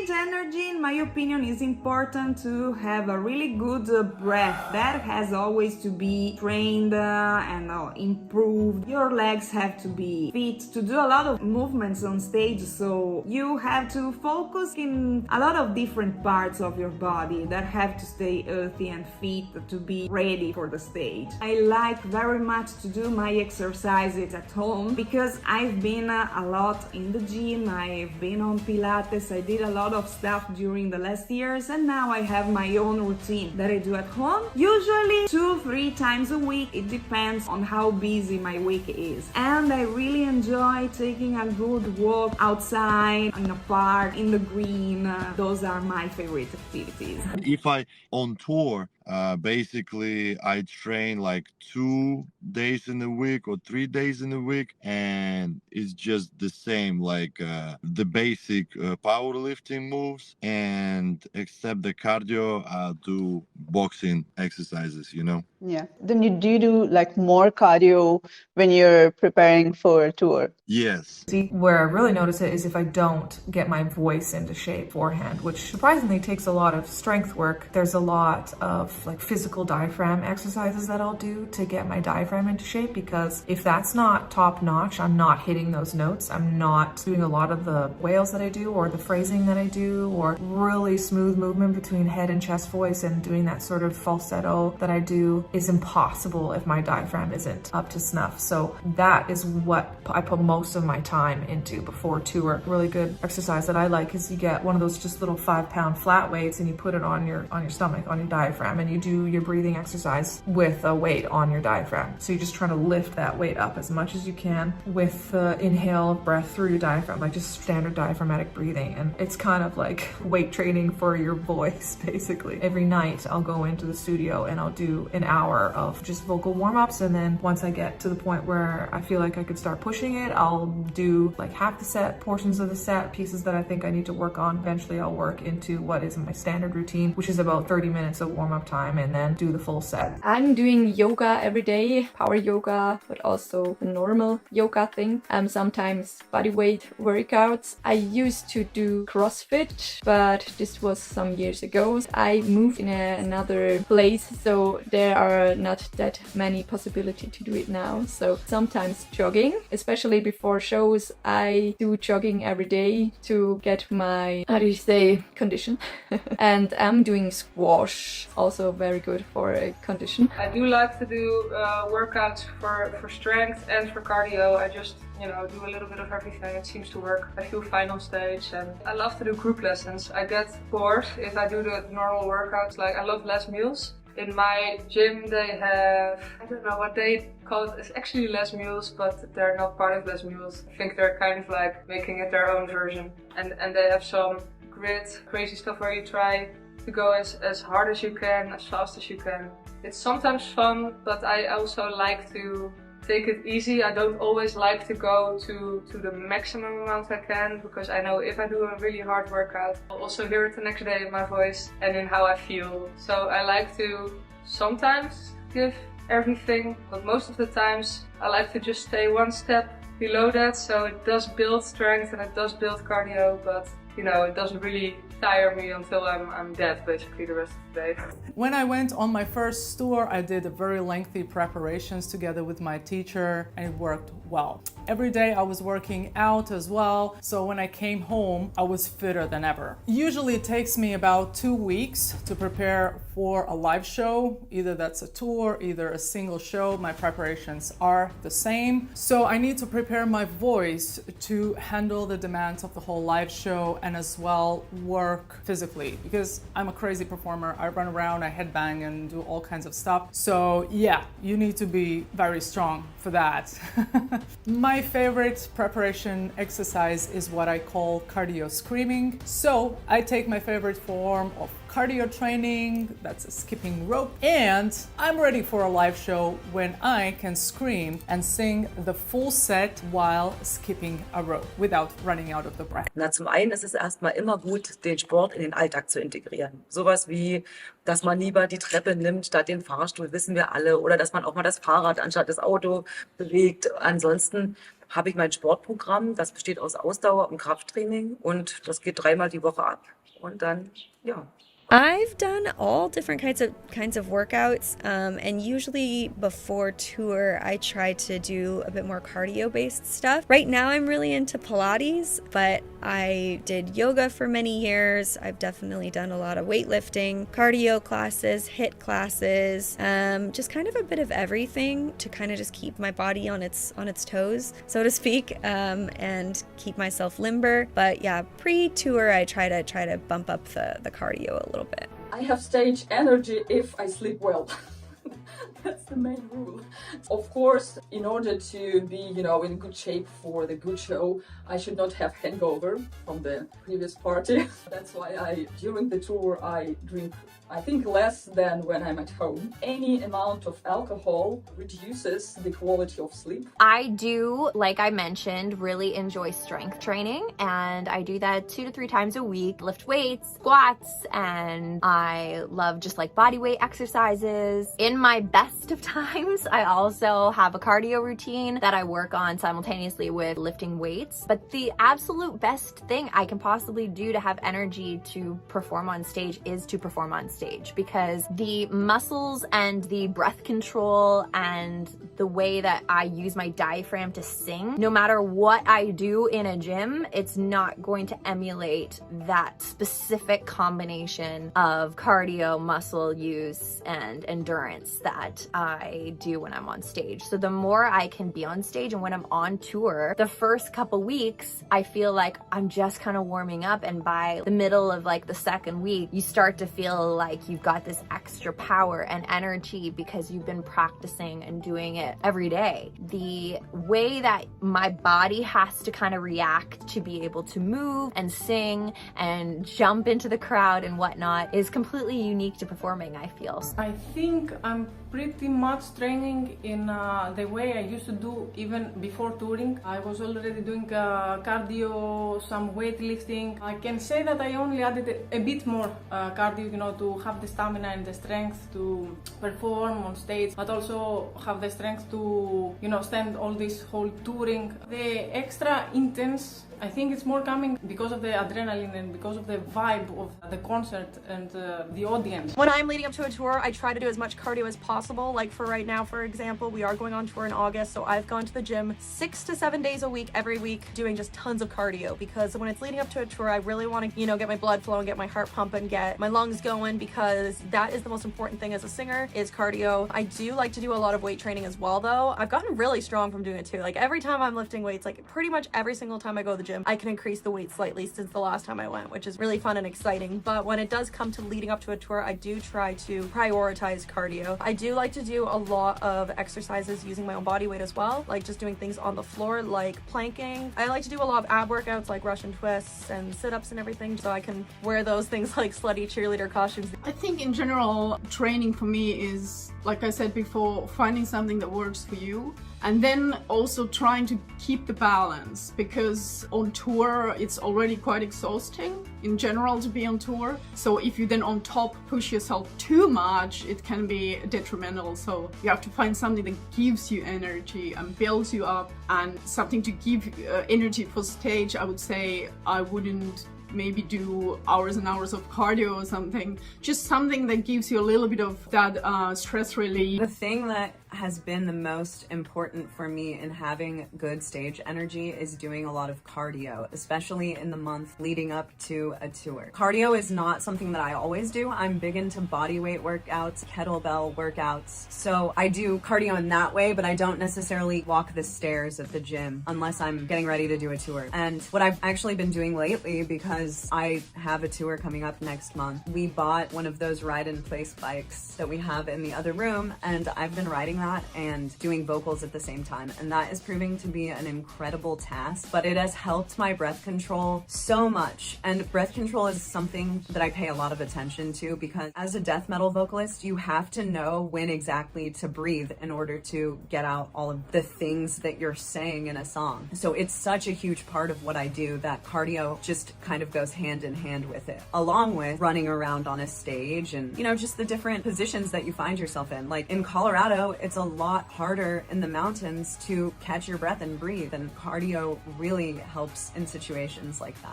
create energy, in my opinion, is important to have a really good breath. That has always to be trained and improved. Your legs have to be fit to do a lot of movements on stage, so you have to focus in a lot of different parts of your body that have to stay healthy and fit to be ready for the stage. I like very much to do my exercises at home because I've been a lot in the gym, I've been on Pilates, I did a lot of stuff during the last years, and now I have my own routine that I do at home, usually 2-3 times a week. It depends on how busy my week is. And I really enjoy taking a good walk outside, in a park, in the green. Those are my favorite activities. If I on tour, basically I train like 2 days in a week or 3 days in a week, and it's just the same, like the basic powerlifting moves, and except the cardio, I'll do boxing exercises, you know. Yeah. Then do you do like more cardio when you're preparing for a tour? Yes. See, where I really notice it is if I don't get my voice into shape beforehand, which surprisingly takes a lot of strength work. There's a lot of like physical diaphragm exercises that I'll do to get my diaphragm into shape, because if that's not top notch, I'm not hitting those notes. I'm not doing a lot of the wails that I do or the phrasing that I do, or really smooth movement between head and chest voice, and doing that sort of falsetto that I do is impossible if my diaphragm isn't up to snuff. So that is what I put most of my time into before tour. Really good exercise that I like is you get one of those just little 5-pound flat weights and you put it on your stomach, on your diaphragm, and you do your breathing exercise with a weight on your diaphragm. So you're just trying to lift that weight up as much as you can with inhale breath through your diaphragm, like just standard diaphragmatic breathing. And it's kind of like weight training for your voice, basically. Every night I'll go into the studio and I'll do an hour of just vocal warm-ups, and then once I get to the point where I feel like I could start pushing it, I'll do like half the set, portions of the set, pieces that I think I need to work on. Eventually I'll work into what is my standard routine, which is about 30 minutes of warm-up time, and then do the full set. I'm doing yoga every day, power yoga, but also the normal yoga thing. Sometimes bodyweight workouts. I used to do CrossFit, but this was some years ago. I moved in another place, so there are not that many possibilities to do it now. So sometimes jogging, especially before shows, I do jogging every day to get my, condition. And I'm doing squash, also very good for a condition. I do like to do workouts for strength and for cardio. I just, do a little bit of everything. It seems to work. I feel fine on stage, and I love to do group lessons. I get bored if I do the normal workouts. Like, I love Les Mills. In my gym they have, I don't know what they call it, it's actually Les Mills, but they're not part of Les Mills. I think they're kind of like making it their own version. And they have some grit, crazy stuff where you try to go as hard as you can, as fast as you can. It's sometimes fun, but I also like to take it easy. I don't always like to go to the maximum amount I can, because I know if I do a really hard workout, I'll also hear it the next day in my voice and in how I feel. So I like to sometimes give everything, but most of the times I like to just stay one step below that. So it does build strength and it does build cardio, but it doesn't really tire me until I'm dead, basically, the rest of the day. When I went on my first tour, I did a very lengthy preparations together with my teacher, and it worked well. Every day I was working out as well, so when I came home, I was fitter than ever. Usually it takes me about 2 weeks to prepare for a live show. Either that's a tour, either a single show. My preparations are the same. So I need to prepare my voice to handle the demands of the whole live show, and as well work physically, because I'm a crazy performer. I run around, I headbang and do all kinds of stuff. So yeah, you need to be very strong for that. My favorite preparation exercise is what I call cardio screaming. So I take my favorite form of cardio training, that's a skipping rope, and I'm ready for a live show when I can scream and sing the full set while skipping a rope without running out of the breath. Na, zum einen ist es erstmal immer gut, den Sport in den Alltag zu integrieren. Sowas wie, dass man lieber die Treppe nimmt statt den Fahrstuhl, wissen wir alle, oder dass man auch mal das Fahrrad anstatt das Auto bewegt. Ansonsten habe ich mein Sportprogramm, das besteht aus Ausdauer und Krafttraining und das geht 3-mal die Woche ab und dann, ja. I've done all different kinds of workouts, and usually before tour, I try to do a bit more cardio-based stuff. Right now, I'm really into Pilates, but I did yoga for many years. I've definitely done a lot of weightlifting, cardio classes, HIIT classes, just kind of a bit of everything to kind of just keep my body on its toes, so to speak, and keep myself limber. But yeah, pre-tour, I try to bump up the cardio a little bit. I have stage energy if I sleep well. That's the main rule. Of course, in order to be, in good shape for the good show, I should not have hangover from the previous party. That's why during the tour, I drink, I think, less than when I'm at home. Any amount of alcohol reduces the quality of sleep. I do, like I mentioned, really enjoy strength training, and I do that 2 to 3 times a week. Lift weights, squats, and I love just like body weight exercises. In my best of times, I also have a cardio routine that I work on simultaneously with lifting weights. But the absolute best thing I can possibly do to have energy to perform on stage is to perform on stage, because the muscles and the breath control and the way that I use my diaphragm to sing, no matter what I do in a gym, it's not going to emulate that specific combination of cardio, muscle use, and endurance that I do when I'm on stage. So the more I can be on stage, and when I'm on tour, the first couple weeks, I feel like I'm just kind of warming up, and by the middle of like the second week, you start to feel like you've got this extra power and energy because you've been practicing and doing it every day. The way that my body has to kind of react to be able to move and sing and jump into the crowd and whatnot is completely unique to performing, I feel. I think I'm pretty much training in the way I used to do even before touring. I was already doing cardio, some weightlifting. I can say that I only added a bit more cardio, to have the stamina and the strength to perform on stage, but also have the strength to, stand all this whole touring. The extra intense, I think it's more coming because of the adrenaline and because of the vibe of the concert and the audience. When I'm leading up to a tour, I try to do as much cardio as possible. Like for right now, for example, we are going on tour in August, so I've gone to the gym 6 to 7 days a week, every week, doing just tons of cardio, because when it's leading up to a tour, I really want to, get my blood flowing, get my heart pumping, get my lungs going, because that is the most important thing as a singer, is cardio. I do like to do a lot of weight training as well, though. I've gotten really strong from doing it too. Like every time I'm lifting weights, like pretty much every single time I go to the gym, I can increase the weight slightly since the last time I went, which is really fun and exciting. But when it does come to leading up to a tour, I do try to prioritize cardio. I do like to do a lot of exercises using my own body weight as well, like just doing things on the floor, like planking. I like to do a lot of ab workouts, like Russian twists and sit-ups and everything, so I can wear those things like slutty cheerleader costumes. I think in general, training for me is, like I said before, finding something that works for you, and then also trying to keep the balance, because on tour it's already quite exhausting in general to be on tour. So if you then on top push yourself too much, it can be detrimental. So you have to find something that gives you energy and builds you up, and something to give energy for stage. I would say I wouldn't maybe do hours and hours of cardio or something, just something that gives you a little bit of that stress relief. The thing that has been the most important for me in having good stage energy is doing a lot of cardio, especially in the month leading up to a tour. Cardio is not something that I always do. I'm big into body weight workouts, kettlebell workouts. So I do cardio in that way, but I don't necessarily walk the stairs at the gym unless I'm getting ready to do a tour. And what I've actually been doing lately, because I have a tour coming up next month, we bought one of those ride-in-place bikes that we have in the other room, and I've been riding that and doing vocals at the same time, and that is proving to be an incredible task, but it has helped my breath control so much. And breath control is something that I pay a lot of attention to, because as a death metal vocalist, you have to know when exactly to breathe in order to get out all of the things that you're saying in a song. So it's such a huge part of what I do that cardio just kind of goes hand in hand with it, along with running around on a stage and, just the different positions that you find yourself in. Like in Colorado, It's a lot harder in the mountains to catch your breath and breathe, and cardio really helps in situations like that.